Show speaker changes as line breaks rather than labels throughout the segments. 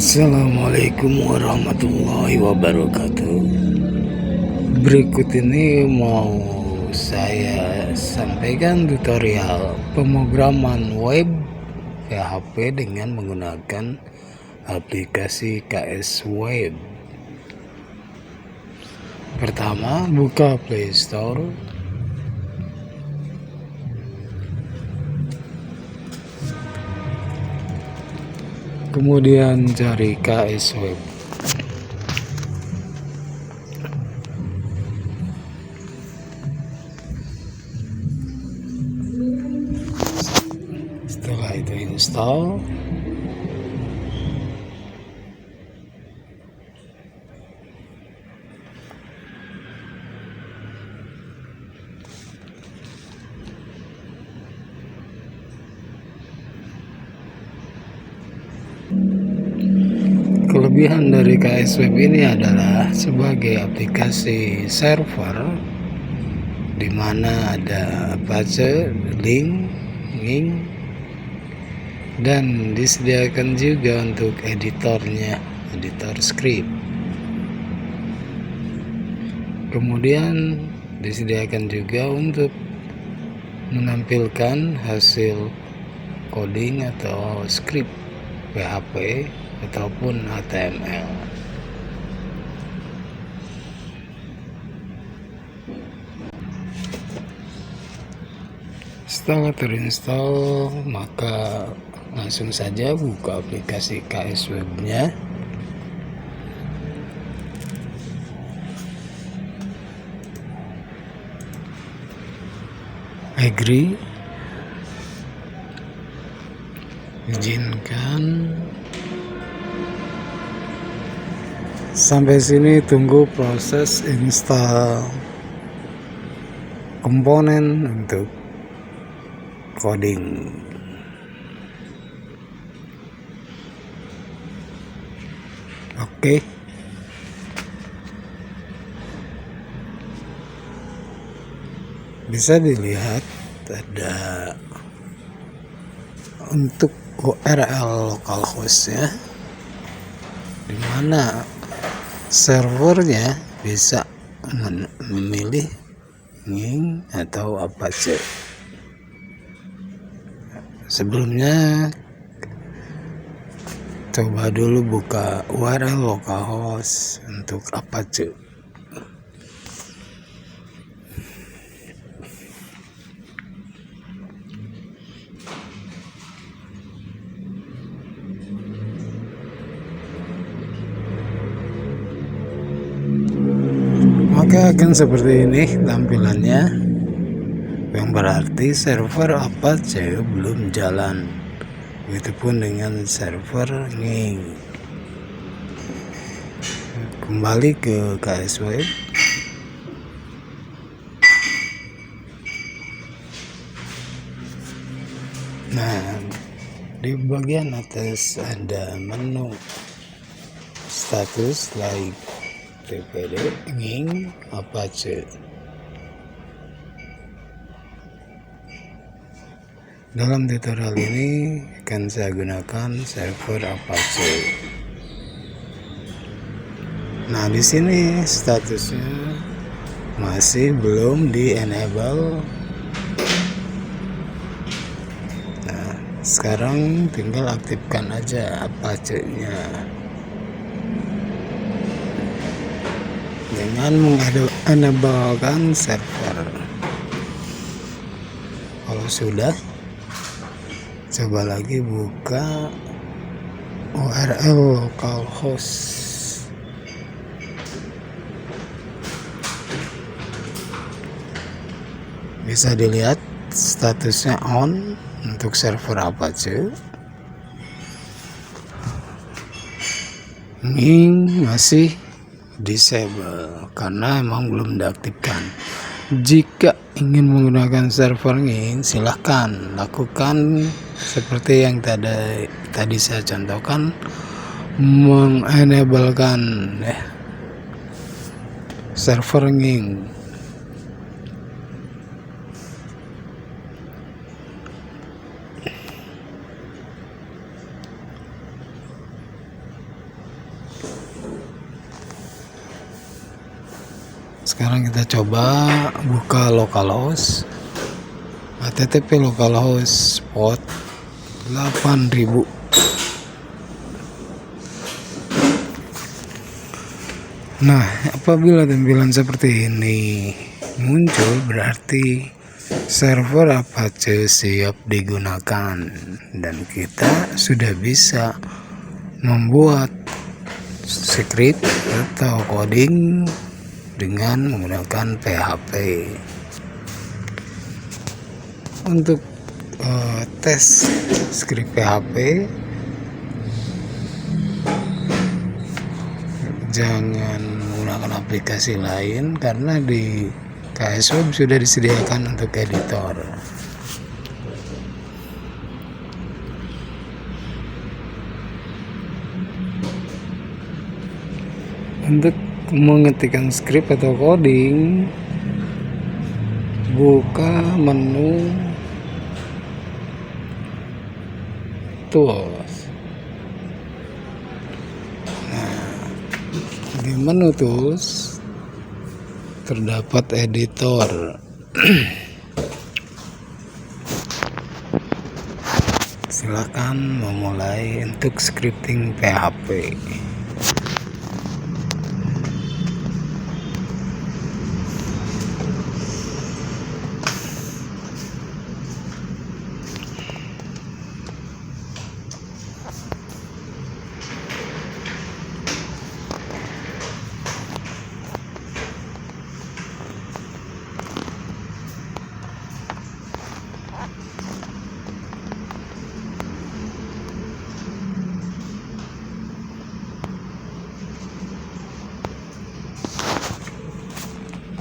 Assalamualaikum warahmatullahi wabarakatuh. Berikut ini mau saya sampaikan tutorial pemrograman web PHP dengan menggunakan aplikasi KS Web. Pertama, buka Play Store. Kemudian cari KS Web. Setelah itu install. Kelebihan dari KS Web ini adalah sebagai aplikasi server di mana ada Apache, link, dan disediakan juga untuk editornya, editor script. Kemudian disediakan juga untuk menampilkan hasil coding atau script PHP ataupun HTML. Setelah terinstall, maka langsung saja buka aplikasi KS Web-nya. Agree, izinkan. Sampai sini tunggu proses install komponen untuk coding. Oke. Bisa dilihat ada untuk URL localhost ya, dimana servernya bisa memilih Ning atau Apache. Sebelumnya coba dulu buka URL localhost untuk Apache. Maka akan seperti ini tampilannya, yang berarti server Apache belum jalan. Begitupun dengan server Ning. Kembali ke KS Web. Nah, di bagian atas ada menu status like TPD, Ning, Apache. Dalam tutorial ini akan saya gunakan server Apache. Nah, di sini statusnya masih belum di enable. Nah, sekarang tinggal aktifkan aja Apache-nya dengan mengenablekan server. Kalau sudah, coba lagi buka URL localhost. Bisa dilihat statusnya on untuk server Apache. Ning masih disable karena emang belum diaktifkan. Jika ingin menggunakan server Ning, silahkan lakukan seperti yang tadi saya contohkan, mengenablekan server Ning. Sekarang kita coba buka localhost, http localhost port 8000. Nah, apabila tampilan seperti ini muncul, berarti server Apache siap digunakan dan kita sudah bisa membuat script atau coding dengan menggunakan PHP. Untuk tes script PHP, jangan menggunakan aplikasi lain karena di KS Web sudah disediakan untuk editor. Untuk mengetikkan script atau coding, buka menu tools. Di menu tools terdapat editor. Silakan memulai untuk scripting PHP.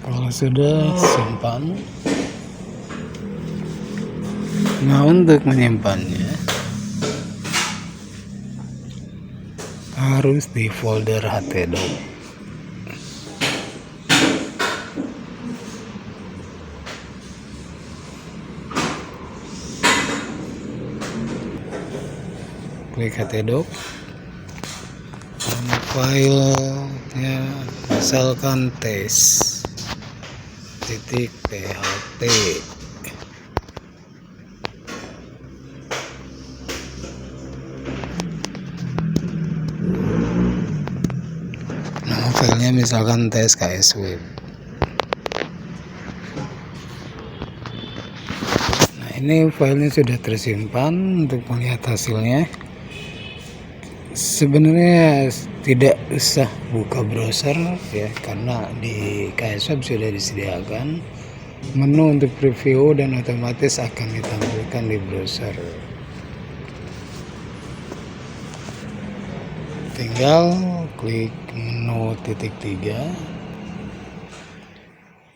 Kalau sudah simpan, nah untuk menyimpannya harus di folder htdoc. Klik htdoc, filenya misalkan tes.php. Nama filenya misalkan tes KS Web. Nah, ini filenya sudah tersimpan. Untuk melihat hasilnya, sebenarnya tidak usah buka browser ya, karena di KS Web sudah disediakan menu untuk preview dan otomatis akan ditampilkan di browser. Tinggal klik menu titik 3,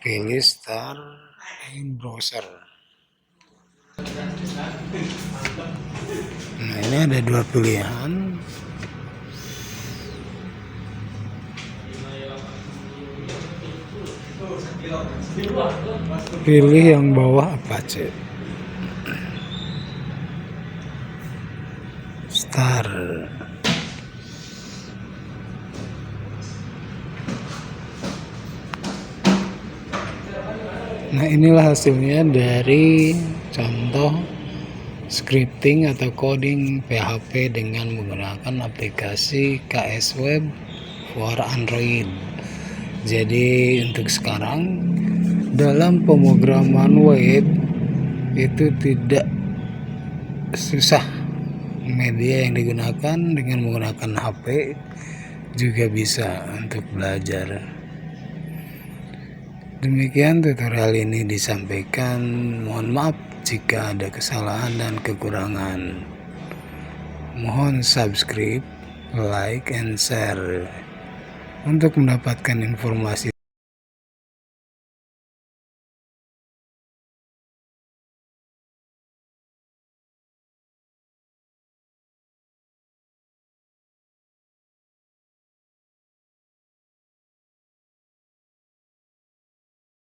pilih Start in Browser. Nah, ini ada dua pilihan. Pilih yang bawah Apache. Start. Nah, inilah hasilnya dari contoh scripting atau coding PHP dengan menggunakan aplikasi KS Web for Android. Jadi untuk sekarang dalam pemrograman web itu tidak susah. Media yang digunakan dengan menggunakan HP juga bisa untuk belajar. Demikian tutorial ini disampaikan. Mohon maaf jika ada kesalahan dan kekurangan. Mohon subscribe, like, and share untuk mendapatkan informasi